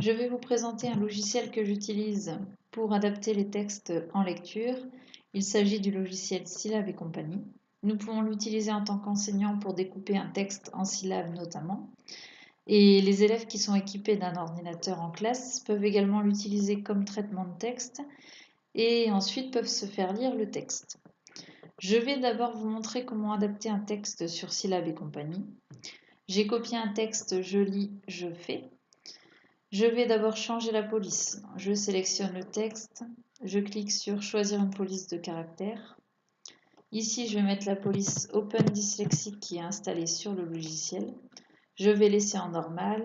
Je vais vous présenter un logiciel que j'utilise pour adapter les textes en lecture. Il s'agit du logiciel Syllab et compagnie. Nous pouvons l'utiliser en tant qu'enseignant pour découper un texte en syllabes notamment. Et les élèves qui sont équipés d'un ordinateur en classe peuvent également l'utiliser comme traitement de texte et ensuite peuvent se faire lire le texte. Je vais d'abord vous montrer comment adapter un texte sur Syllab et compagnie. J'ai copié un texte, je lis, je fais. Je vais d'abord changer la police. Je sélectionne le texte, je clique sur choisir une police de caractère. Ici, je vais mettre la police Open Dyslexic qui est installée sur le logiciel. Je vais laisser en normal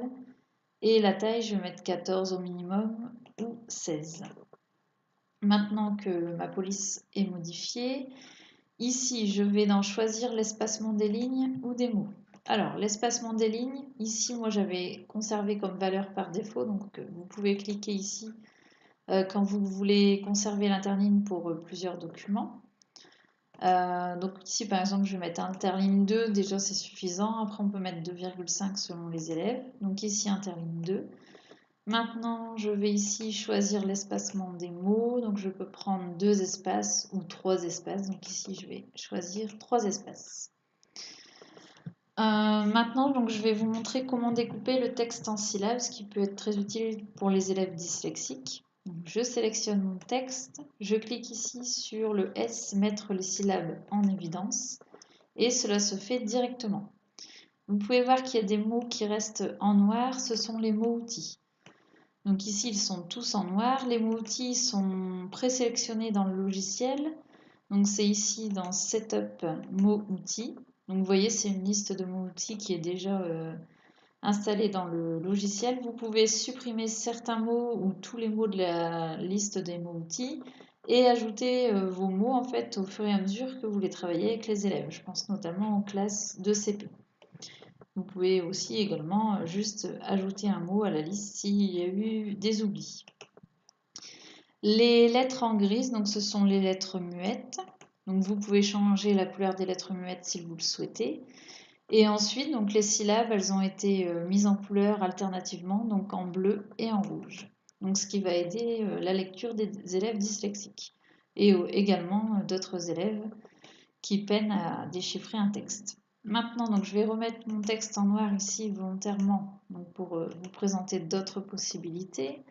et la taille, je vais mettre 14 au minimum ou 16. Maintenant que ma police est modifiée, ici, je vais dans choisir l'espacement des lignes ou des mots. Alors, l'espacement des lignes, ici, moi, j'avais conservé comme valeur par défaut, donc vous pouvez cliquer ici quand vous voulez conserver l'interligne pour plusieurs documents. Donc ici, par exemple, je vais mettre interligne 2, déjà c'est suffisant. Après, on peut mettre 2,5 selon les élèves. Donc ici, interligne 2. Maintenant, je vais ici choisir l'espacement des mots. Donc je peux prendre 2 espaces ou 3 espaces. Donc ici, je vais choisir 3 espaces. Maintenant, donc, je vais vous montrer comment découper le texte en syllabes, ce qui peut être très utile pour les élèves dyslexiques. Donc, je sélectionne mon texte, je clique ici sur le S, mettre les syllabes en évidence, et cela se fait directement. Vous pouvez voir qu'il y a des mots qui restent en noir, ce sont les mots-outils. Donc ici, ils sont tous en noir. Les mots-outils sont présélectionnés dans le logiciel. Donc c'est ici dans Setup mots-outils. Donc vous voyez, c'est une liste de mots-outils qui est déjà installée dans le logiciel. Vous pouvez supprimer certains mots ou tous les mots de la liste des mots-outils et ajouter vos mots en fait au fur et à mesure que vous les travaillez avec les élèves. Je pense notamment en classe de CP. Vous pouvez aussi également juste ajouter un mot à la liste s'il y a eu des oublis. Les lettres en grise, donc ce sont les lettres muettes. Donc vous pouvez changer la couleur des lettres muettes si vous le souhaitez. Et ensuite, donc les syllabes, elles ont été mises en couleur alternativement, donc en bleu et en rouge. Donc ce qui va aider la lecture des élèves dyslexiques et également d'autres élèves qui peinent à déchiffrer un texte. Maintenant, donc, je vais remettre mon texte en noir ici volontairement donc pour vous présenter d'autres possibilités.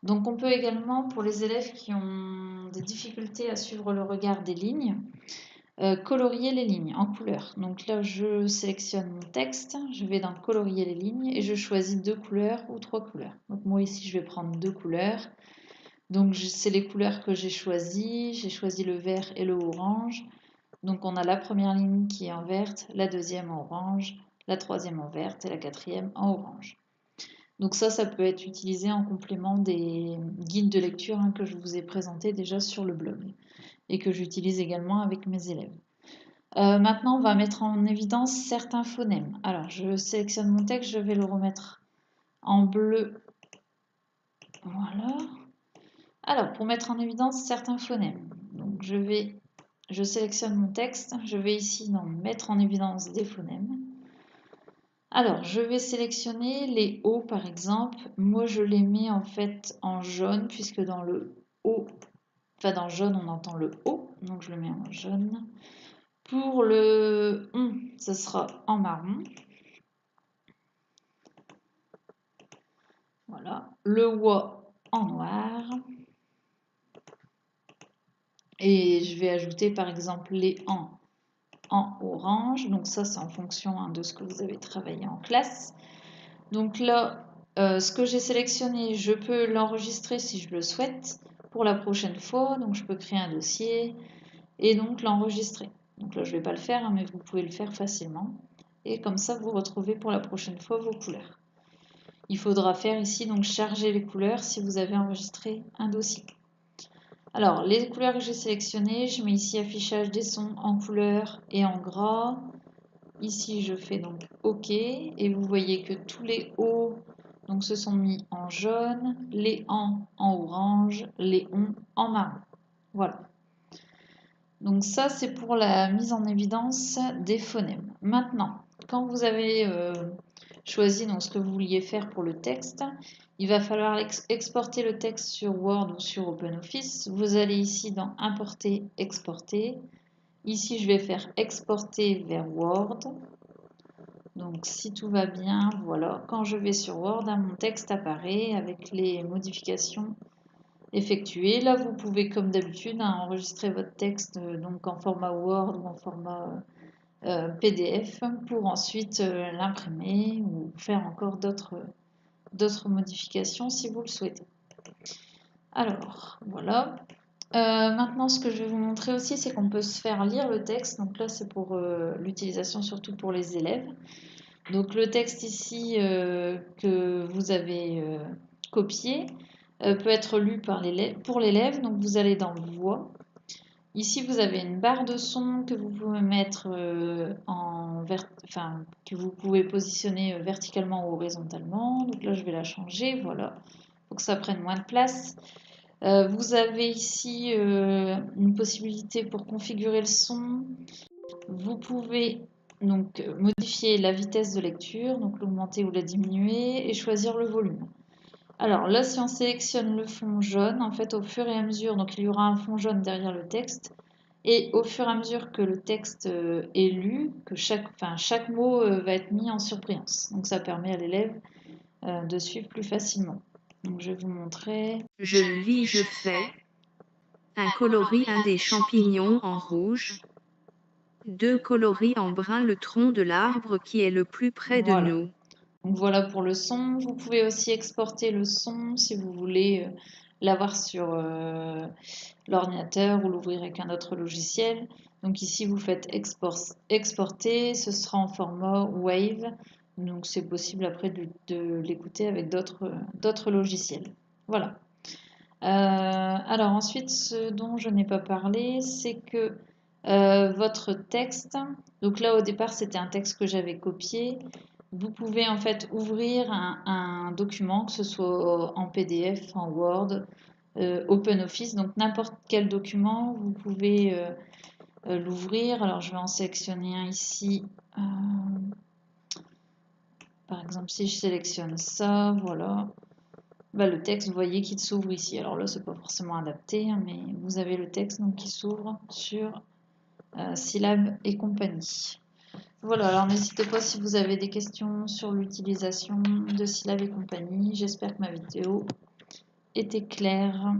Donc on peut également, pour les élèves qui ont des difficultés à suivre le regard des lignes, colorier les lignes en couleur. Donc là, je sélectionne mon texte, je vais dans colorier les lignes et je choisis 2 couleurs ou 3 couleurs. Donc moi ici, je vais prendre 2 couleurs. Donc c'est les couleurs que j'ai choisies. J'ai choisi le vert et le orange. Donc on a la première ligne qui est en verte, la deuxième en orange, la troisième en verte et la quatrième en orange. Donc ça peut être utilisé en complément des guides de lecture que je vous ai présentés déjà sur le blog et que j'utilise également avec mes élèves. Maintenant, on va mettre en évidence certains phonèmes. Alors, je sélectionne mon texte, je vais le remettre en bleu. Voilà. Alors, pour mettre en évidence certains phonèmes, donc je sélectionne mon texte, je vais ici dans mettre en évidence des phonèmes. Alors, je vais sélectionner les O par exemple. Moi, je les mets en fait en jaune puisque dans le O, enfin dans jaune, on entend le O, donc je le mets en jaune. Pour le on, ce sera en marron. Voilà. Le wa en noir. Et je vais ajouter par exemple les en orange. Donc ça, c'est en fonction de ce que vous avez travaillé en classe. Donc là, ce que j'ai sélectionné, je peux l'enregistrer si je le souhaite pour la prochaine fois. Donc je peux créer un dossier et donc l'enregistrer. Donc là, je ne vais pas le faire, mais vous pouvez le faire facilement. Et comme ça, vous retrouvez pour la prochaine fois vos couleurs. Il faudra faire ici, donc charger les couleurs si vous avez enregistré un dossier. Alors, les couleurs que j'ai sélectionnées, je mets ici affichage des sons en couleur et en gras. Ici, je fais donc OK et vous voyez que tous les O donc, se sont mis en jaune, les en orange, les on en marron. Voilà. Donc ça, c'est pour la mise en évidence des phonèmes. Maintenant, quand vous avez choisi donc ce que vous vouliez faire pour le texte. Il va falloir exporter le texte sur Word ou sur OpenOffice. Vous allez ici dans Importer, Exporter. Ici, je vais faire Exporter vers Word. Donc, si tout va bien, voilà. Quand je vais sur Word, mon texte apparaît avec les modifications effectuées. Là, vous pouvez, comme d'habitude, enregistrer votre texte donc en format Word ou en format PDF pour ensuite l'imprimer ou faire encore d'autres modifications si vous le souhaitez. Alors, voilà. Maintenant, ce que je vais vous montrer aussi, c'est qu'on peut se faire lire le texte. Donc là, c'est pour l'utilisation surtout pour les élèves. Donc le texte ici que vous avez copié peut être lu pour l'élève. Donc vous allez dans Voix. Ici, vous avez une barre de son que vous pouvez mettre que vous pouvez positionner verticalement ou horizontalement. Donc là, je vais la changer. Voilà, pour que ça prenne moins de place. Vous avez ici une possibilité pour configurer le son. Vous pouvez donc modifier la vitesse de lecture, donc l'augmenter ou la diminuer, et choisir le volume. Alors là, si on sélectionne le fond jaune, en fait, au fur et à mesure, donc il y aura un fond jaune derrière le texte, et au fur et à mesure que le texte est lu, que chaque mot va être mis en surbrillance. Donc ça permet à l'élève de suivre plus facilement. Donc je vais vous montrer. Je lis, je fais. Un coloris, un des champignons en rouge. 2 coloris en brun, le tronc de l'arbre qui est le plus près de nous. Donc voilà pour le son. Vous pouvez aussi exporter le son si vous voulez l'avoir sur l'ordinateur ou l'ouvrir avec un autre logiciel. Donc ici, vous faites exporter, ce sera en format WAV. Donc c'est possible après de l'écouter avec d'autres logiciels. Voilà. Alors ensuite, ce dont je n'ai pas parlé, c'est que votre texte, donc là au départ c'était un texte que j'avais copié, vous pouvez en fait ouvrir un document, que ce soit en PDF, en Word, OpenOffice, donc n'importe quel document, vous pouvez l'ouvrir. Alors je vais en sélectionner un ici. Par exemple, si je sélectionne ça, voilà. Bah, le texte, vous voyez qu'il s'ouvre ici. Alors là, c'est pas forcément adapté, hein, mais vous avez le texte donc, qui s'ouvre sur Syllab et compagnie. Voilà, alors n'hésitez pas si vous avez des questions sur l'utilisation de Syllab et compagnie. J'espère que ma vidéo était claire.